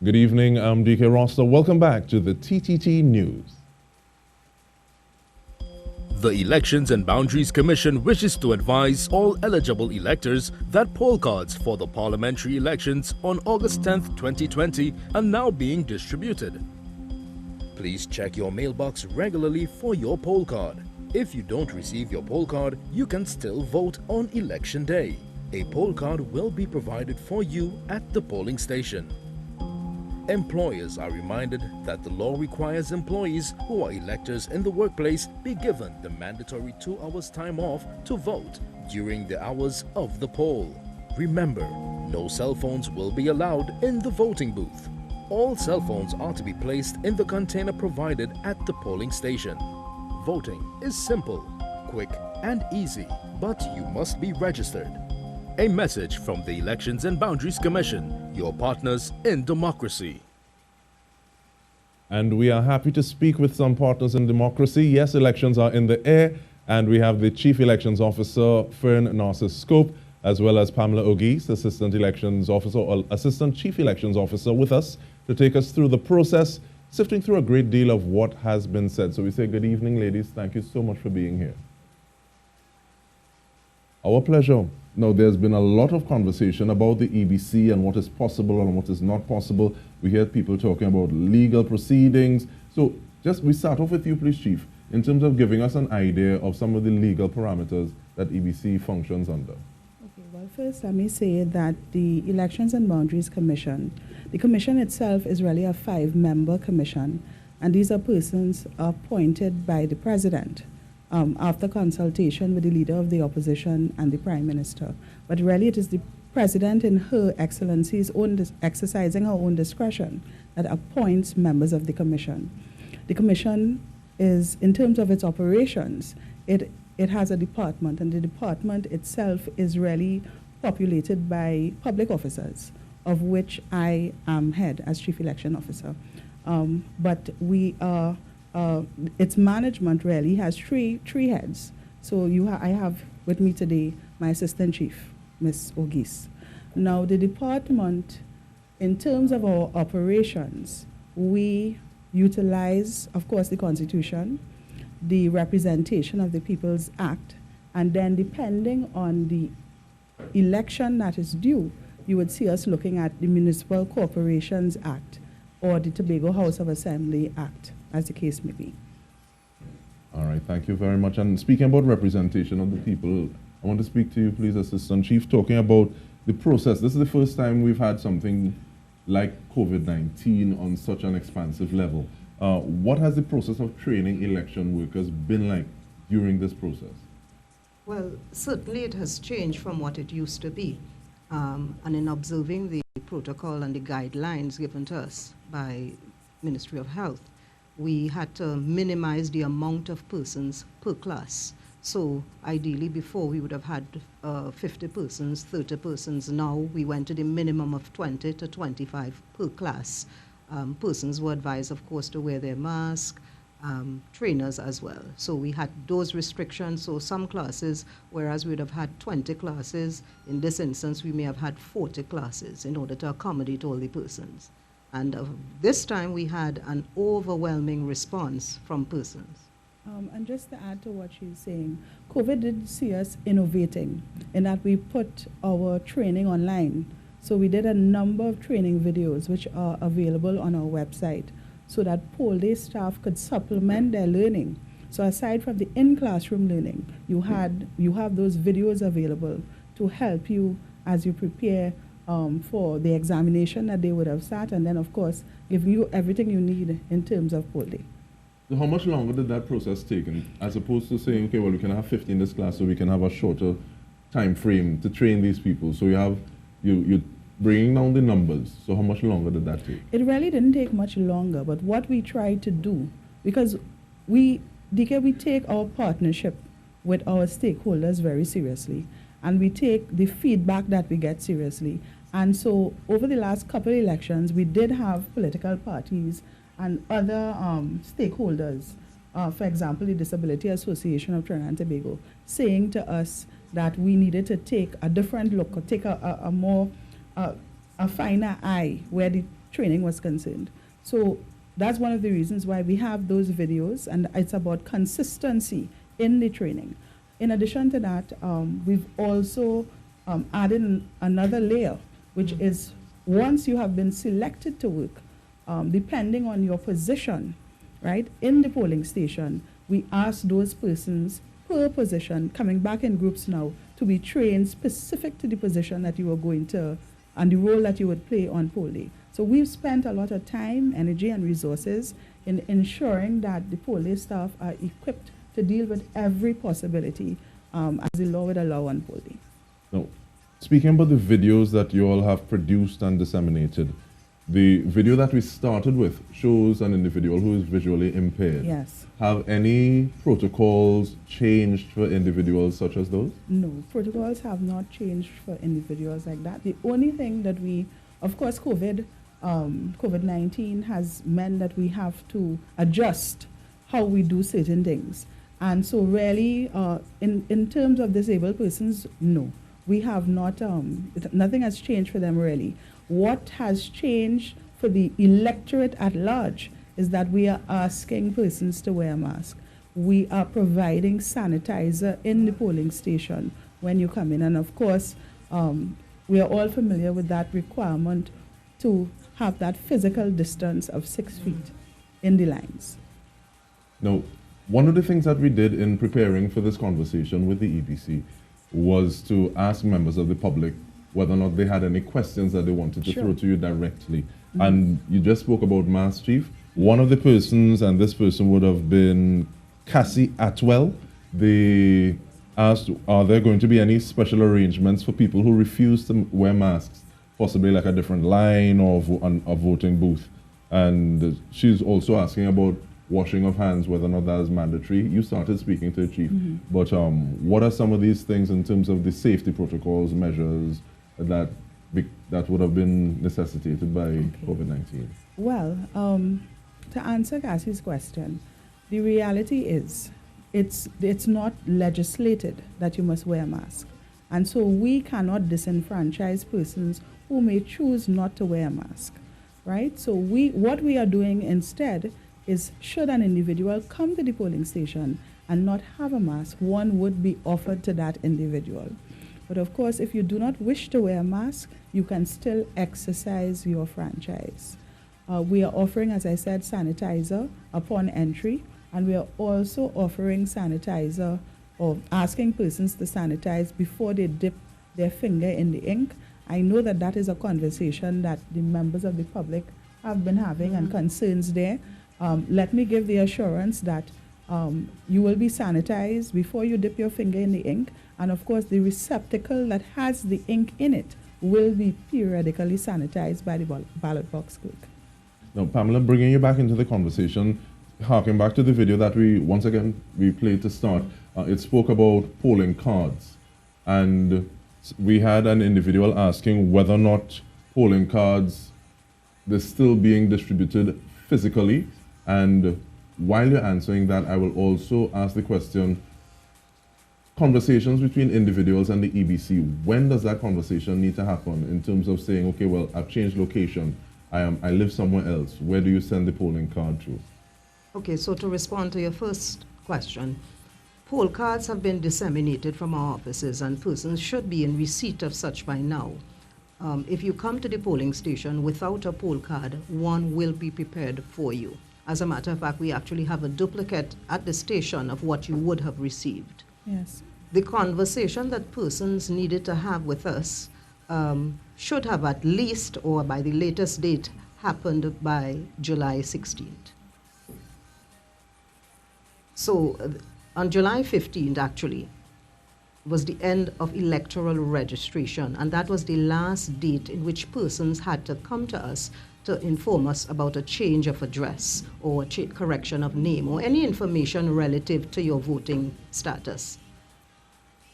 Good evening, I'm DK Roster. Welcome back to the TTT News. The Elections and Boundaries Commission wishes to advise all eligible electors that poll cards for the parliamentary elections on August 10th, 2020 are now being distributed. Please check your mailbox regularly for your poll card. If you don't receive your poll card, you can still vote on election day. A poll card will be provided for you at the polling station. Employers are reminded that the law requires employees who are electors in the workplace be given the mandatory 2 hours time off to vote during the hours of the poll. Remember, no cell phones will be allowed in the voting booth. All cell phones are to be placed in the container provided at the polling station. Voting is simple, quick, and easy, but you must be registered. A message from the Elections and Boundaries Commission, your partners in democracy. And we are happy to speak with some partners in democracy. Yes, elections are in the air, and we have the Chief Elections Officer, Fern Narcis-Scope, as well as Pamela Ogiste, Assistant Elections Officer, or Assistant Chief Elections Officer, with us to take us through the process, sifting through a great deal of what has been said. So we say good evening, ladies. Thank you so much for being here. Our pleasure. Now, there's been a lot of conversation about the EBC and what is possible and what is not possible. We hear people talking about legal proceedings. So we start off with you, please, Chief, in terms of giving us an idea of some of the legal parameters that EBC functions under. Okay, well, first let me say that the Elections and Boundaries Commission, the commission itself is really a 5-member commission, and these are persons appointed by the president. After consultation with the leader of the opposition and the prime minister. But really it is the president in her excellency's exercising her own discretion that appoints members of the commission. The commission is, in terms of its operations, it has a department, and the department itself is really populated by public officers, of which I am head as Chief Election Officer. But we are its management really has three heads. So I have with me today my assistant chief, Ms. Ogiste. Now the department, in terms of our operations, we utilize, of course, the Constitution, the Representation of the People's Act, and then depending on the election that is due, you would see us looking at the Municipal Corporations Act or the Tobago House of Assembly Act, as the case may be. All right, thank you very much. And speaking about representation of the people, I want to speak to you, please, Assistant Chief, talking about the process. This is the first time we've had something like COVID-19 on such an expansive level. What has the process of training election workers been like during this process? Well, certainly it has changed from what it used to be. And in observing the protocol and the guidelines given to us by Ministry of Health, we had to minimize the amount of persons per class. So ideally before we would have had 50 persons, 30 persons. Now we went to the minimum of 20 to 25 per class. Persons were advised, of course, to wear their mask, trainers as well. So we had those restrictions. So some classes, whereas we would have had 20 classes, in this instance we may have had 40 classes in order to accommodate all the persons. And this time we had an overwhelming response from persons. And just to add to what she's saying, COVID did see us innovating in that we put our training online. So we did a number of training videos which are available on our website so that poll day staff could supplement their learning. So aside from the in-classroom learning, you have those videos available to help you as you prepare for the examination that they would have sat, and then of course giving you everything you need in terms of poll day. So how much longer did that process take, as opposed to saying, okay, well, we can have 50 in this class, so we can have a shorter time frame to train these people? So you're bringing down the numbers. So how much longer did that take? It really didn't take much longer, but what we tried to do, because we take our partnership with our stakeholders very seriously, and we take the feedback that we get seriously. And so over the last couple of elections, we did have political parties and other stakeholders, for example, the Disability Association of Trinidad and Tobago, saying to us that we needed to take a different look, or take a more a finer eye, where the training was concerned. So that's one of the reasons why we have those videos, and it's about consistency in the training. In addition to that, we've also added another layer, which is once you have been selected to work, depending on your position, right, in the polling station, we ask those persons per position, coming back in groups now, to be trained specific to the position that you are going to and the role that you would play on poll day. So we've spent a lot of time, energy, and resources in ensuring that the poll day staff are equipped to deal with every possibility as the law would allow on poll day. Now, speaking about the videos that you all have produced and disseminated, the video that we started with shows an individual who is visually impaired. Yes. Have any protocols changed for individuals such as those? No, protocols have not changed for individuals like that. The only thing that we, of course, COVID-19 has meant that we have to adjust how we do certain things. And so really, in terms of disabled persons, no. We have not, nothing has changed for them really. What has changed for the electorate at large is that we are asking persons to wear a mask. We are providing sanitizer in the polling station when you come in. And of course, we are all familiar with that requirement to have that physical distance of 6 feet in the lines. Now, one of the things that we did in preparing for this conversation with the EBC was to ask members of the public whether or not they had any questions that they wanted to throw to you directly. And you just spoke about Mass Chief. One of the persons, and this person would have been Cassie Atwell, they asked, are there going to be any special arrangements for people who refuse to wear masks, possibly like a different line or a voting booth? And she's also asking about washing of hands, whether or not that is mandatory. You started speaking to the chief, but what are some of these things in terms of the safety protocols, measures that would have been necessitated by COVID-19? Well, to answer Cassie's question, the reality is it's not legislated that you must wear a mask. And so we cannot disenfranchise persons who may choose not to wear a mask, right? So what we are doing instead is, should an individual come to the polling station and not have a mask, one would be offered to that individual. But of course, if you do not wish to wear a mask, you can still exercise your franchise. We are offering, as I said, sanitizer upon entry, and we are also offering sanitizer, or asking persons to sanitize before they dip their finger in the ink. I know that that is a conversation that the members of the public have been having and concerns there. Let me give the assurance that you will be sanitized before you dip your finger in the ink, and of course the receptacle that has the ink in it will be periodically sanitized by the ballot box clerk. Now, Pamela, bringing you back into the conversation, harking back to the video that we played to start, it spoke about polling cards, and we had an individual asking whether or not polling cards, they're still being distributed physically. And while you're answering that, I will also ask the question, conversations between individuals and the EBC, when does that conversation need to happen in terms of saying, okay, well, I've changed location, I live somewhere else, where do you send the polling card to? Okay, so to respond to your first question, poll cards have been disseminated from our offices, and persons should be in receipt of such by now. If you come to the polling station without a poll card, one will be prepared for you. As a matter of fact, we actually have a duplicate at the station of what you would have received. Yes. The conversation that persons needed to have with us should have at least, or by the latest date, happened by July 16th. So on July 15th, actually, was the end of electoral registration, and that was the last date in which persons had to come to us to inform us about a change of address or correction of name or any information relative to your voting status.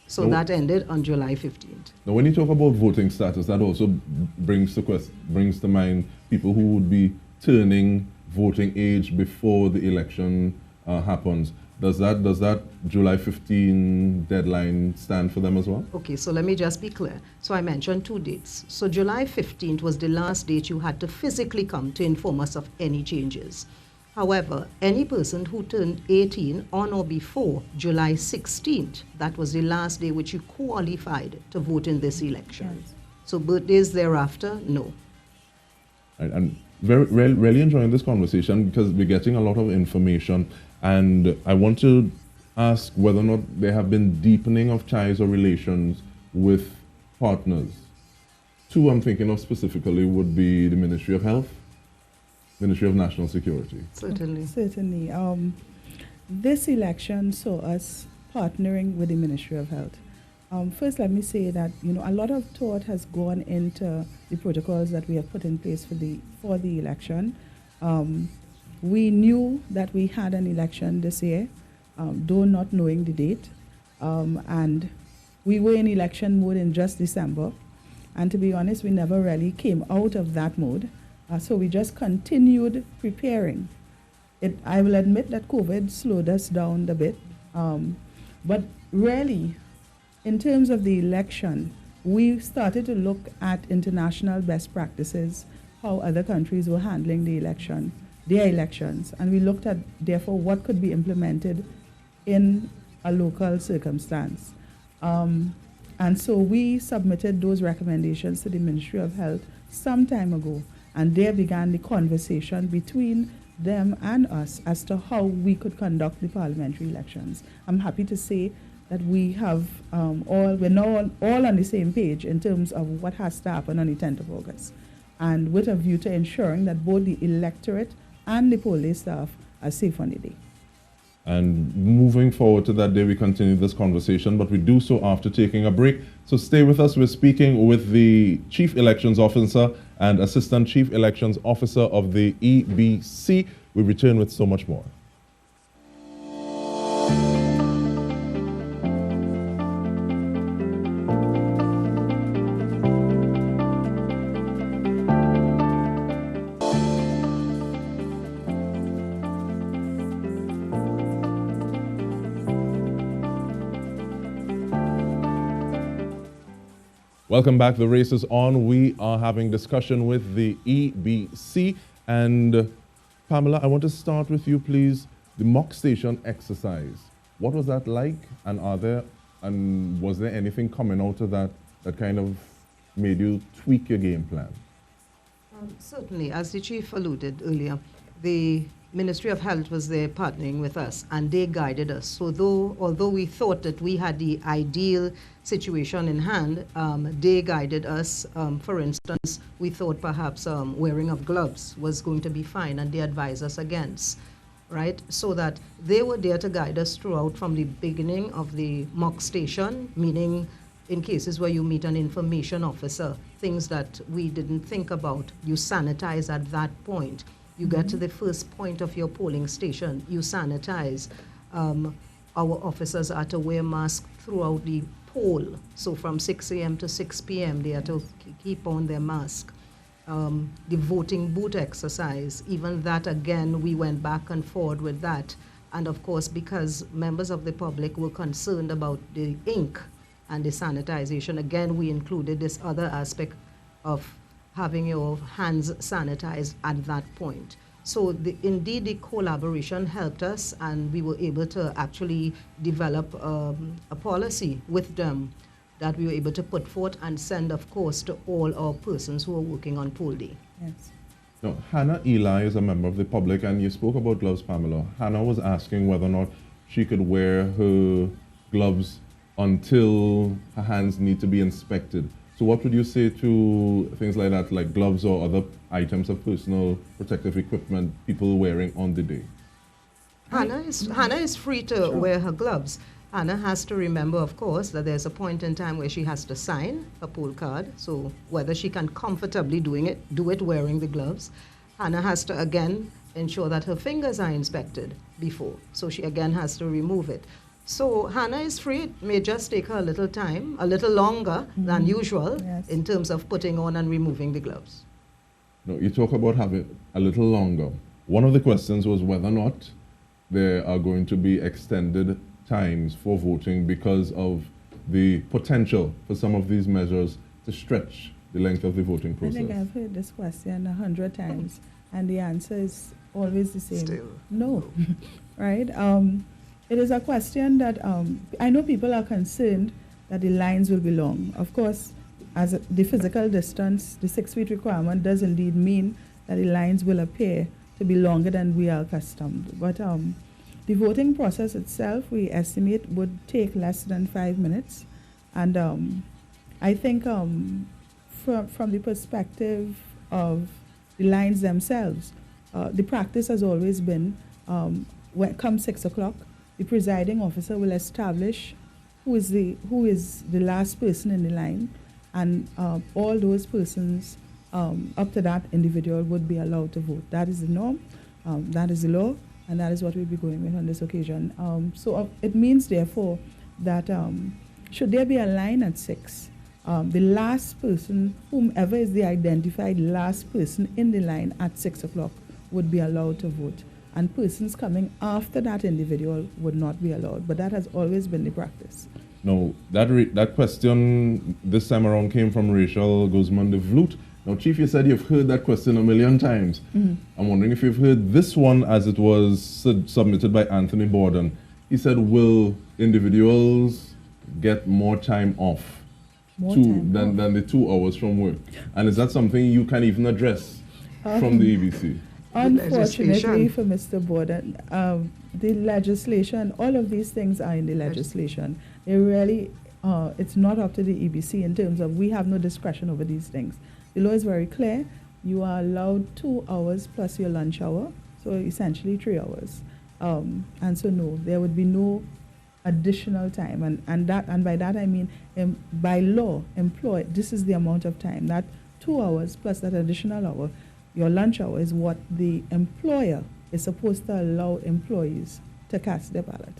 So that ended on July 15th. Now, when you talk about voting status, that also brings to mind people who would be turning voting age before the election happens, does that July 15 deadline stand for them as well? Okay, so let me just be clear. So I mentioned 2 dates. So July 15th was the last date you had to physically come to inform us of any changes. However, any person who turned 18 on or before July 16th, that was the last day which you qualified to vote in this election. Yes. So birthdays thereafter, no. I'm really enjoying this conversation because we're getting a lot of information, and I want to ask whether or not there have been deepening of ties or relations with partners. 2 I'm thinking of specifically would be the Ministry of Health, Ministry of National Security. Certainly. Certainly. This election saw us partnering with the Ministry of Health. First, let me say that a lot of thought has gone into the protocols that we have put in place for the election. We knew that we had an election this year, though not knowing the date, and we were in election mode in just December. And to be honest, we never really came out of that mode. So we just continued preparing. I will admit that COVID slowed us down a bit, but really, in terms of the election, we started to look at international best practices, how other countries were handling their elections, and we looked at, therefore, what could be implemented in a local circumstance. And so we submitted those recommendations to the Ministry of Health some time ago, and there began the conversation between them and us as to how we could conduct the parliamentary elections. I'm happy to say that we have we're now all on the same page in terms of what has to happen on the 10th of August, and with a view to ensuring that both the electorate and the poll day staff are safe on the day. And moving forward to that day, we continue this conversation, but we do so after taking a break. So stay with us. We're speaking with the Chief Elections Officer and Assistant Chief Elections Officer of the EBC. We return with so much more. Welcome back. The race is on. We are having discussion with the EBC. And Pamela, I want to start with you, please. The mock station exercise. What was that like? And was there anything coming out of that that kind of made you tweak your game plan? Certainly, as the Chief alluded earlier, the Ministry of Health was there partnering with us, and they guided us. So although we thought that we had the ideal situation in hand, they guided us. For instance, we thought perhaps wearing of gloves was going to be fine, and they advised us against, right? So that they were there to guide us throughout from the beginning of the mock station, meaning in cases where you meet an information officer, things that we didn't think about, you sanitize at that point. You get to the first point of your polling station, you sanitize. Our officers are to wear masks throughout the poll. So from 6 a.m. to 6 p.m., they are to keep on their mask. The voting booth exercise, even that, again, we went back and forward with that. And of course, because members of the public were concerned about the ink and the sanitization, again, we included this other aspect of having your hands sanitized at that point. So indeed, the collaboration helped us, and we were able to actually develop a policy with them that we were able to put forth and send, of course, to all our persons who are working on poll day. Yes. Now, Hannah Eli is a member of the public, and you spoke about gloves, Pamela. Hannah was asking whether or not she could wear her gloves until her hands need to be inspected. So what would you say to things like that, like gloves or other items of personal protective equipment people wearing on the day? Hannah is free to wear her gloves. Hannah has to remember, of course, that there's a point in time where she has to sign a poll card. So whether she can comfortably do it wearing the gloves. Hannah has to, again, ensure that her fingers are inspected before. So she, again, has to remove it. So Hannah is free. It may just take her a little time, a little longer than usual, Yes. in terms of putting on and removing the gloves. No, you talk about having a little longer. One of the questions was whether or not there are going to be extended times for voting because of the potential for some of these measures to stretch the length of the voting process? I think I've heard this question 100 times, and the answer is always the same. Still. No. Right? It is a question that I know people are concerned that the lines will be long. Of course, as the physical distance, the 6 feet requirement does indeed mean that the lines will appear to be longer than we are accustomed. But the voting process itself, we estimate, would take less than 5 minutes. And I think from the perspective of the lines themselves, the practice has always been, when it comes 6 o'clock, the presiding officer will establish who is the last person in the line, and all those persons up to that individual would be allowed to vote. That is the norm, that is the law, and that is what we'll be going with on this occasion. So it means, therefore, that should there be a line at 6, the last person, whomever is the identified last person in the line at 6 o'clock, would be allowed to vote. And persons coming after that individual would not be allowed. But that has always been the practice. Now, that question this time around came from Rachel Guzman de Vloot. Now, Chief, you said you've heard that question a million times. Mm-hmm. I'm wondering if you've heard this one as it was submitted by Anthony Borden. He said, will individuals get more time off than the 2 hours from work? And is that something you can even address from the EBC? Unfortunately for Mr. Borden, the legislation, all of these things are in the legislation. They really, it's not up to the EBC in terms of we have no discretion over these things. The law is very clear. You are allowed 2 hours plus your lunch hour, so essentially 3 hours. And so no, there would be no additional time. And by that I mean, by law, this is the amount of time. That 2 hours plus that additional hour, your lunch hour, is what the employer is supposed to allow employees to cast their ballot.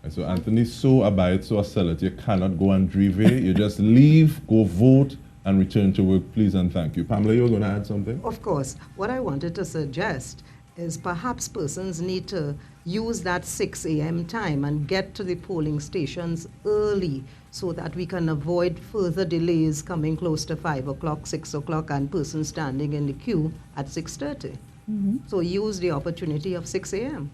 So Anthony, so abide, so sell it. You cannot go and drive. You just leave, go vote, and return to work, please and thank you. Pamela, you're going to add something? Of course. What I wanted to suggest is perhaps persons need to use that 6 a.m. time and get to the polling stations early so that we can avoid further delays coming close to 5 o'clock, 6 o'clock, and persons standing in the queue at 6:30. Mm-hmm. So use the opportunity of 6 a.m.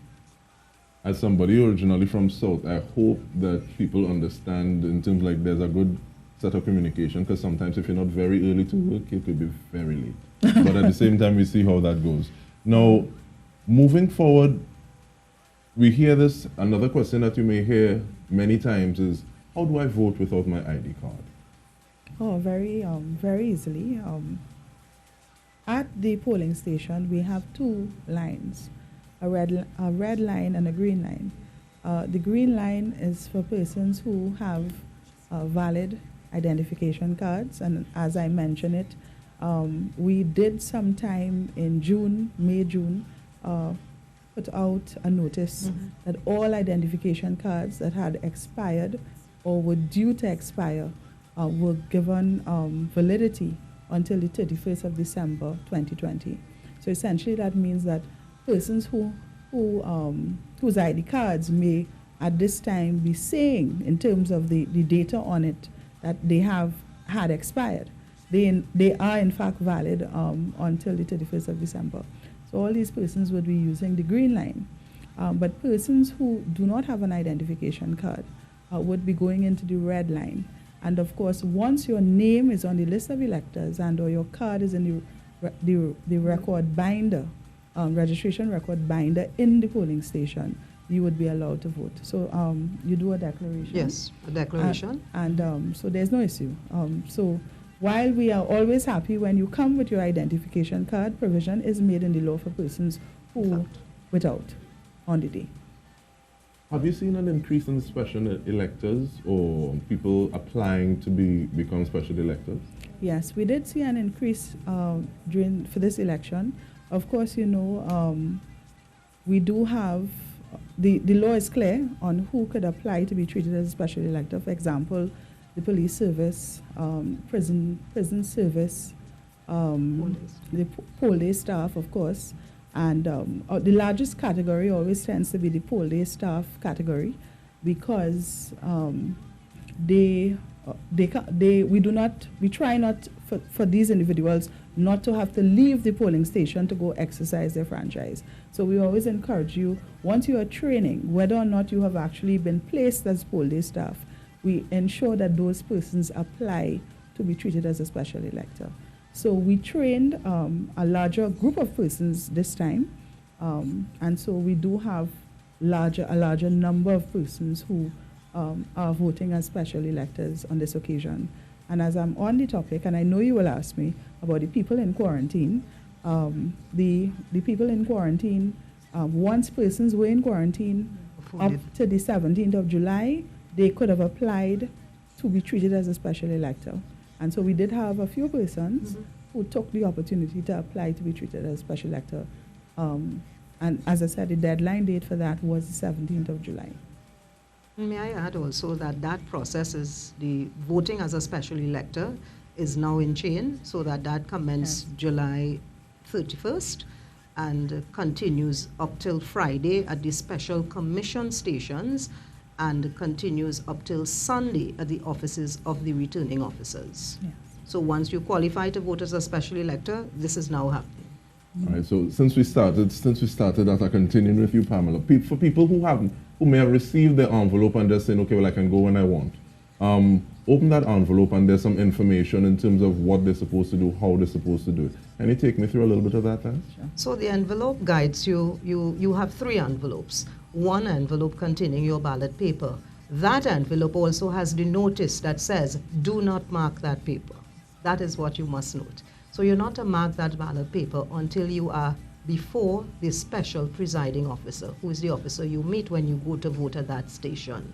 As somebody originally from South, I hope that people understand in terms like there's a good set of communication, because sometimes if you're not very early to work, it could be very late. But at the same time, we see how that goes. Now, moving forward, we hear this, another question that you may hear many times is, how do I vote without my ID card? Oh, very easily. At the polling station, we have 2 lines, a red line and a green line. The green line is for persons who have valid identification cards, and as I mentioned it, we did sometime in May, June, put out a notice that all identification cards that had expired or were due to expire were given validity until the 31st of December 2020. So essentially that means that persons whose ID cards may at this time be saying, in terms of the data on it, that they had expired, they are in fact valid until the 31st of December. So all these persons would be using the green line. But persons who do not have an identification card would be going into the red line. And of course, once your name is on the list of electors and or your card is in the record binder, registration record binder in the polling station, you would be allowed to vote. So you do a declaration. Yes, a declaration. And so there's no issue. So while we are always happy when you come with your identification card, provision is made in the law for persons who without on the day. Have you seen an increase in special electors or people applying to become special electors? Yes, we did see an increase for this election. Of course, you know, we do have, the law is clear on who could apply to be treated as a special elector. For example, the police service, prison service, the poll day staff, of course, And the largest category always tends to be the poll day staff category, because we try not for these individuals not to have to leave the polling station to go exercise their franchise. So we always encourage you, once you are training, whether or not you have actually been placed as poll day staff, we ensure that those persons apply to be treated as a special elector. So we trained a larger group of persons this time, and so we do have a larger number of persons who are voting as special electors on this occasion. And as I'm on the topic, and I know you will ask me about the people in quarantine, the people in quarantine, once persons were in quarantine up to the 17th of July, they could have applied to be treated as a special elector. And so we did have a few persons who took the opportunity to apply to be treated as a special elector. And as I said, the deadline date for that was the 17th of July. May I add also that that process is the voting as a special elector is now in chain, so that commenced July 31st and continues up till Friday at the special commission stations and continues up till Sunday at the offices of the returning officers. Yes. So once you qualify to vote as a special elector, this is now happening. All right, so since we started that, I continue with you, Pamela. For people who may have received the envelope and just saying, okay, well, I can go when I want. Open that envelope and there's some information in terms of what they're supposed to do, how they're supposed to do it. Can you take me through a little bit of that, then? Sure. So the envelope guides you. You have 3 envelopes. One envelope containing your ballot paper. That envelope also has the notice that says, do not mark that paper. That is what you must note. So you're not to mark that ballot paper until you are before the special presiding officer, who is the officer you meet when you go to vote at that station.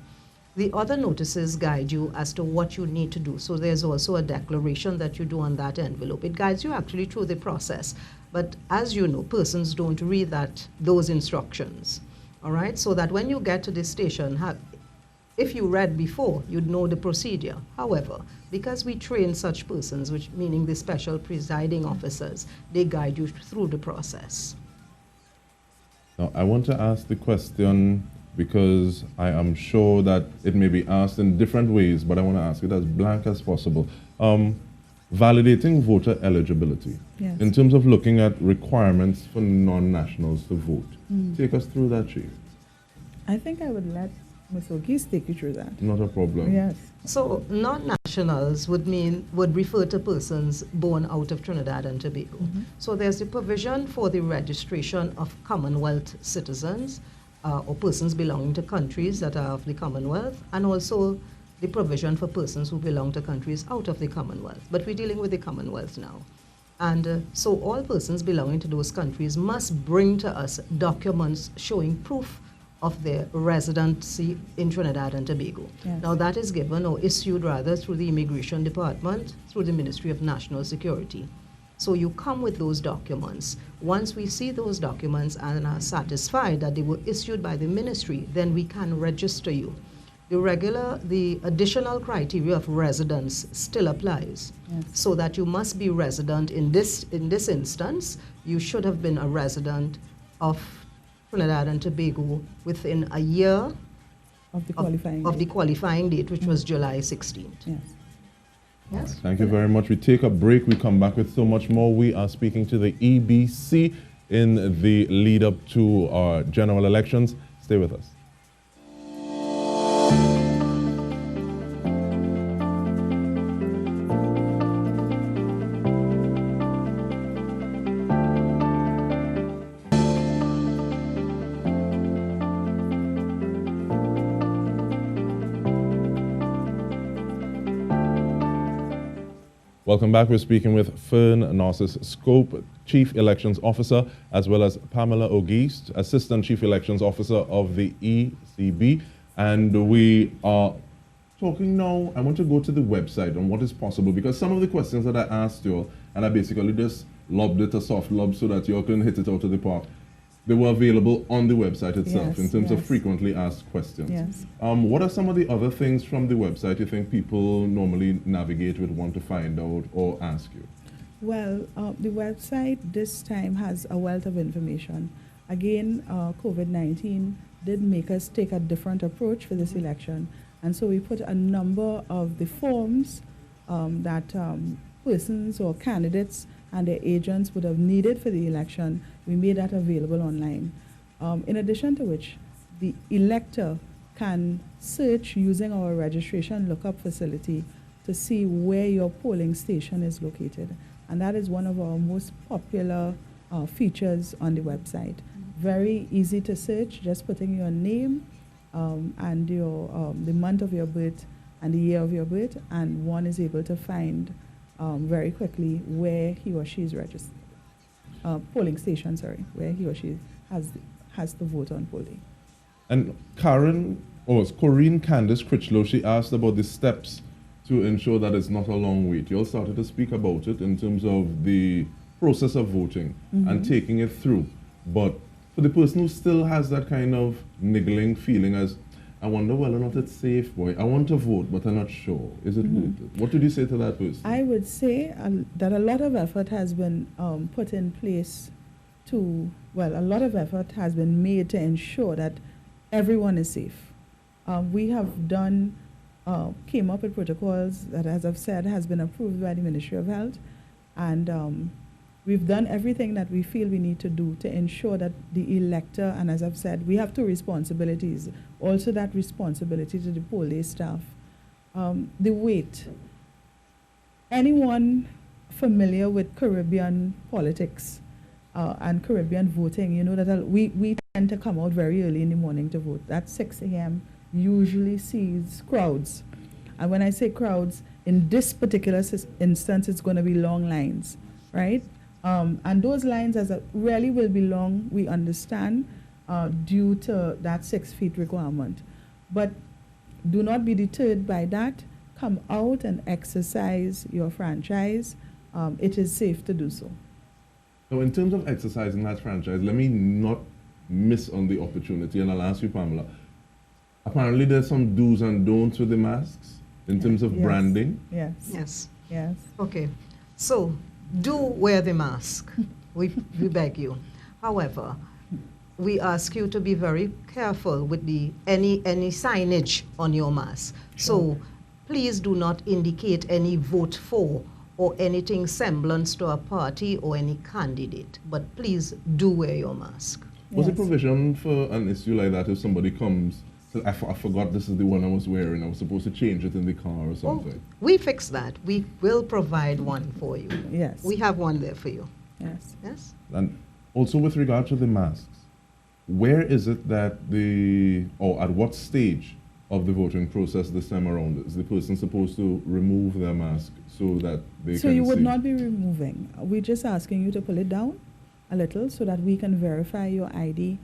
The other notices guide you as to what you need to do. So there's also a declaration that you do on that envelope. It guides you actually through the process. But as you know, persons don't read those instructions. All right? So that when you get to the station, if you read before, you'd know the procedure. However, because we train such persons, which meaning the special presiding officers, they guide you through the process. Now, I want to ask the question because I am sure that it may be asked in different ways, but I want to ask it as blank as possible. Validating voter eligibility. Yes. In terms of looking at requirements for non-nationals to vote. Take us through that, Chief. I think I would let Ms. Ogiste take you through that. Not a problem. Yes. So non-nationals would refer to persons born out of Trinidad and Tobago. So there's the provision for the registration of Commonwealth citizens or persons belonging to countries that are of the Commonwealth, and also the provision for persons who belong to countries out of the Commonwealth. But we're dealing with the Commonwealth now. And so all persons belonging to those countries must bring to us documents showing proof of their residency in Trinidad and Tobago. Yes. Now that is given or issued rather through the Immigration Department, through the Ministry of National Security. So you come with those documents. Once we see those documents and are satisfied that they were issued by the ministry, then we can register you. The additional criteria of residence still applies. Yes. So that you must be resident in this instance, you should have been a resident of Trinidad and Tobago within a year Of the qualifying of the date. qualifying date, which was July 16th. Yes. Yes? Thank you very much. We take a break. We come back with so much more. We are speaking to the EBC in the lead up to our general elections. Stay with us. Welcome back. We're speaking with Fern Narcis-Scope, Chief Elections Officer, as well as Pamela Ogiste, Assistant Chief Elections Officer of the ECB. And we are talking now. I want to go to the website on what is possible, because some of the questions that I asked you, and I basically just lobbed it a soft lob so that you can hit it out of the park, they were available on the website itself. Yes, in terms of yes. frequently asked questions. Yes. What are some of the other things from the website you think people normally navigate with, want to find out or ask you? Well, the website this time has a wealth of information. Again, COVID-19 did make us take a different approach for this election. And so we put a number of the forms that persons or candidates and their agents would have needed for the election. We made that available online. In addition to which, the elector can search using our registration lookup facility to see where your polling station is located. And that is one of our most popular features on the website. Very easy to search, just putting your name and your, the month of your birth and the year of your birth, and one is able to find very quickly where he or she is registered. Polling station, sorry, where he or she has to vote on polling. And Corinne Candice Critchlow, she asked about the steps to ensure that it's not a long wait. You all started to speak about it in terms of the process of voting and taking it through. But for the person who still has that kind of niggling feeling as, I wonder whether or not it's safe, boy. I want to vote, but I'm not sure. Is it worth it? What would you say to that person? I would say that a lot of effort has been put in place to, well, a lot of effort has been made to ensure that everyone is safe. We have done, came up with protocols that, as I've said, has been approved by the Ministry of Health. And we've done everything that we feel we need to do to ensure that the elector, and as I've said, we have two responsibilities. Also that responsibility to the poll day staff. The wait. Anyone familiar with Caribbean politics and Caribbean voting, you know that we tend to come out very early in the morning to vote. That 6 a.m. usually sees crowds. And when I say crowds, in this particular instance, it's going to be long lines, right? And those lines really will be long, we understand, due to that 6 feet requirement. But do not be deterred by that. Come out and exercise your franchise. It is safe to do so. Now, in terms of exercising that franchise, let me not miss on the opportunity, and I'll ask you, Pamela. Apparently, there's some do's and don'ts with the masks in terms of branding. Yes. Yes. Yes. Okay. So, do wear the mask. We beg you. However, we ask you to be very careful with any signage on your mask. Sure. So, please do not indicate any vote for or anything semblance to a party or any candidate. But please do wear your mask. Was there provision for an issue like that if somebody comes, so I forgot this is the one I was wearing, I was supposed to change it in the car or something? Oh, we fix that. We will provide one for you. Yes. We have one there for you. Yes. Yes. And also with regard to the masks, where is it that or at what stage of the voting process this time around is the person supposed to remove their mask so that they can see? So you would not be removing. We're just asking you to pull it down a little so that we can verify your ID,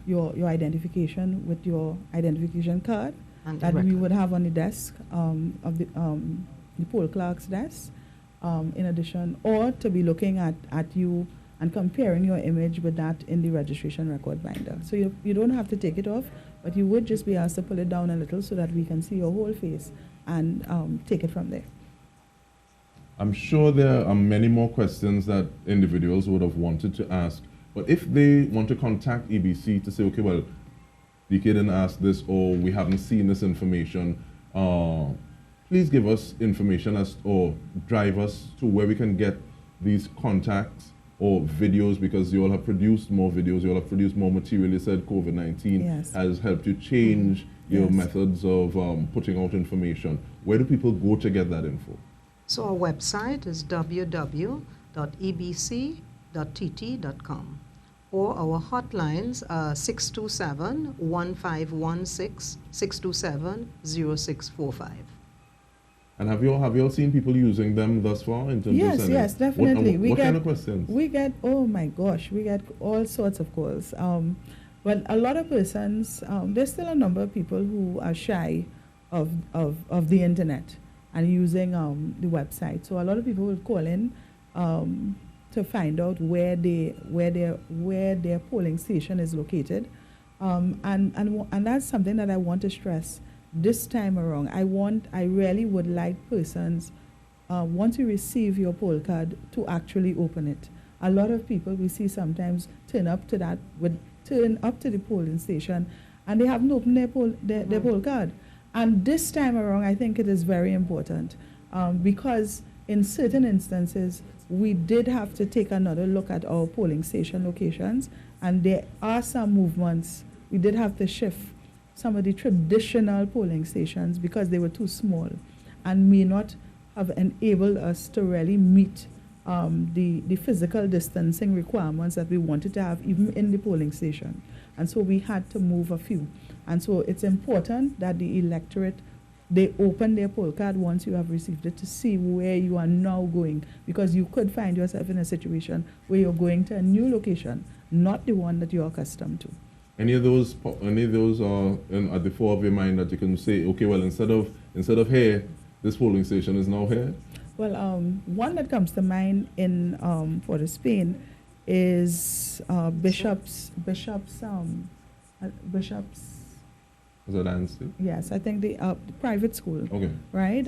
your identification with your identification card And that we would have on the desk of the poll clerk's desk. In addition, or to be looking at you and comparing your image with that in the registration record binder. So you don't have to take it off, but you would just be asked to pull it down a little so that we can see your whole face and take it from there. I'm sure there are many more questions that individuals would have wanted to ask, but if they want to contact EBC to say, okay, well, DK didn't ask this or we haven't seen this information, please give us information or drive us to where we can get these contacts or videos, because you all have produced more videos, you all have produced more material. You said COVID-19 has helped you change your methods of putting out information. Where do people go to get that info? So our website is www.ebc.tt.com, or our hotlines are 627-1516, 627-0645. And have you all seen people using them thus far in terms of sending? Yes, definitely. What kind of questions? We get, oh my gosh, we get all sorts of calls. But a lot of persons, there's still a number of people who are shy of the internet and using the website. So a lot of people will call in to find out where their polling station is located, and that's something that I want to stress this time around. I really would like persons once you receive your poll card, to actually open it. A lot of people we see sometimes turn up to the polling station and they haven't opened their poll card. And this time around, I think it is very important because in certain instances, we did have to take another look at our polling station locations, and there are some movements. We did have to shift some of the traditional polling stations because they were too small and may not have enabled us to really meet the physical distancing requirements that we wanted to have even in the polling station. And so we had to move a few. And so it's important that the electorate, they open their poll card once you have received it to see where you are now going, because you could find yourself in a situation where you're going to a new location, not the one that you're accustomed to. Any of those are at the fore of your mind that you can say, okay, well, instead of here, this polling station is now here? Well, one that comes to mind in Port of Spain is Bishop's. Is that answer? Yes, I think the private school. Okay. Right.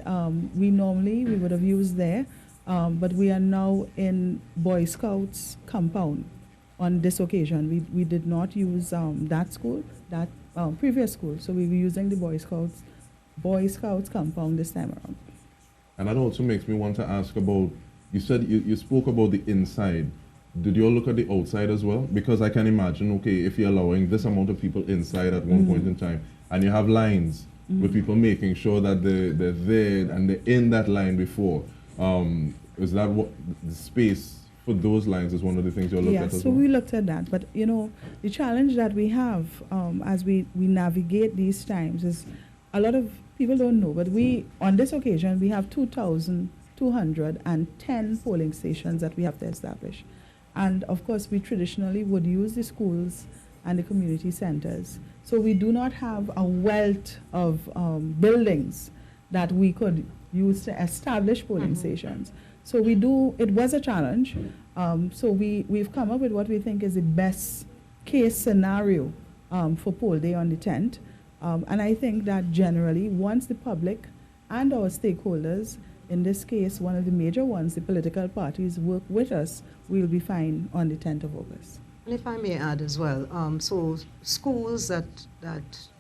We would have used there, but we are now in Boy Scouts compound. On this occasion, we did not use that school, that previous school. So we were using the Boy Scouts compound this time around. And that also makes me want to ask about, you said you spoke about the inside. Did you all look at the outside as well? Because I can imagine, okay, if you're allowing this amount of people inside at one point in time, and you have lines with people making sure that they're there and they're in that line before, is that what the space for those lines is one of the things you all looked at as well? Yeah, so we looked at that. But, you know, the challenge that we have as we navigate these times is a lot of people don't know, but on this occasion, we have 2,210 polling stations that we have to establish. And of course, we traditionally would use the schools and the community centers. So we do not have a wealth of buildings that we could use to establish polling stations. So it was a challenge. So we've come up with what we think is the best case scenario for poll day on the 10th. And I think that generally, once the public and our stakeholders, in this case, one of the major ones, the political parties, work with us, we'll be fine on the 10th of August. And if I may add as well, so schools that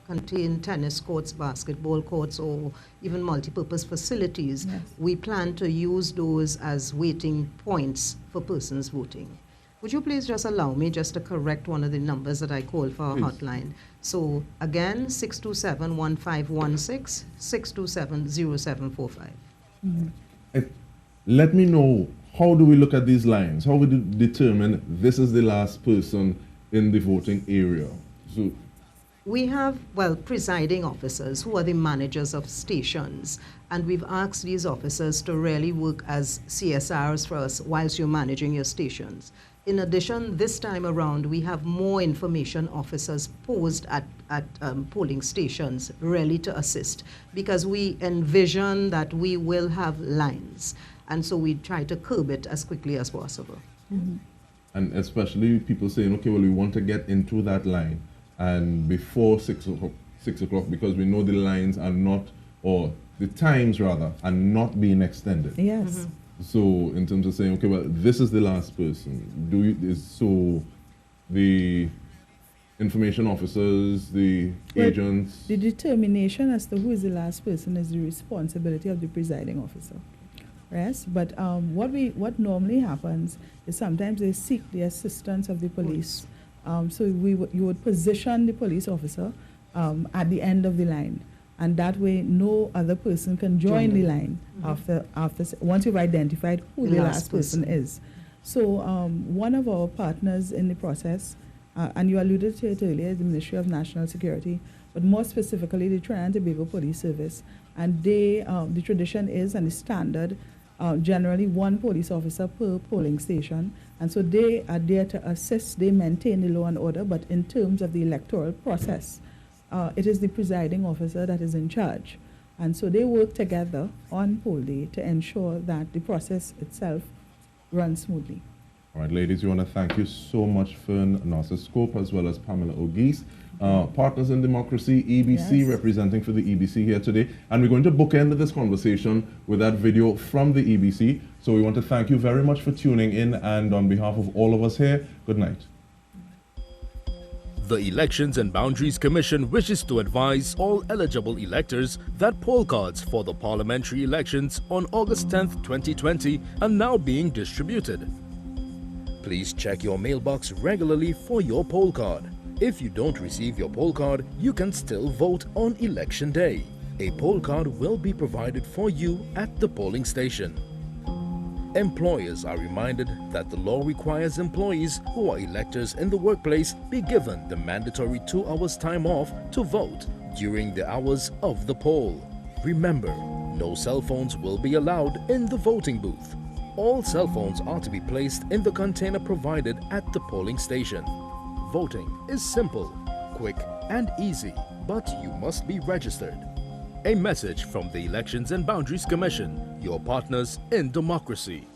contain tennis courts, basketball courts, or even multi-purpose facilities, Yes. we plan to use those as waiting points for persons voting. Would you please just allow me just to correct one of the numbers that I called for our hotline? So again, 627-1516, 627-0745. Let me know, how do we look at these lines? How would we determine this is the last person in the voting area? So we have, presiding officers who are the managers of stations, and we've asked these officers to really work as CSRs for us whilst you're managing your stations. In addition, this time around, we have more information officers posed at polling stations really to assist, because we envision that we will have lines, and so we try to curb it as quickly as possible. And especially people saying, okay, well, we want to get into that line and before 6 o'clock, because we know the lines are not, or the times rather, are not being extended. Yes. So in terms of saying, okay, well, this is the last person. So the information officers, the agents. The determination as to who is the last person is the responsibility of the presiding officer. Yes, but what normally happens is sometimes they seek the assistance of the police. So you would position the police officer at the end of the line. And that way, no other person can join the line after once you've identified who the last person is. So one of our partners in the process, and you alluded to it earlier, the Ministry of National Security, but more specifically the Trinidad and Tobago Police Service, and the tradition is, and the standard, generally one police officer per polling station, and so they are there to assist, they maintain the law and order, but in terms of the electoral process, it is the presiding officer that is in charge. And so they work together on poll day to ensure that the process itself runs smoothly. All right, ladies, we want to thank you so much, Fern Narcis-Scope, as well as Pamela Ogiste. Partners in Democracy, EBC, Yes. representing for the EBC here today. And we're going to bookend this conversation with that video from the EBC. So we want to thank you very much for tuning in. And on behalf of all of us here, good night. The Elections and Boundaries Commission wishes to advise all eligible electors that poll cards for the parliamentary elections on August 10th, 2020 are now being distributed. Please check your mailbox regularly for your poll card. If you don't receive your poll card, you can still vote on election day. A poll card will be provided for you at the polling station. Employers are reminded that the law requires employees who are electors in the workplace be given the mandatory 2 hours time off to vote during the hours of the poll. Remember, no cell phones will be allowed in the voting booth. All cell phones are to be placed in the container provided at the polling station. Voting is simple, quick and easy, but you must be registered. A message from the Elections and Boundaries Commission, your partners in democracy.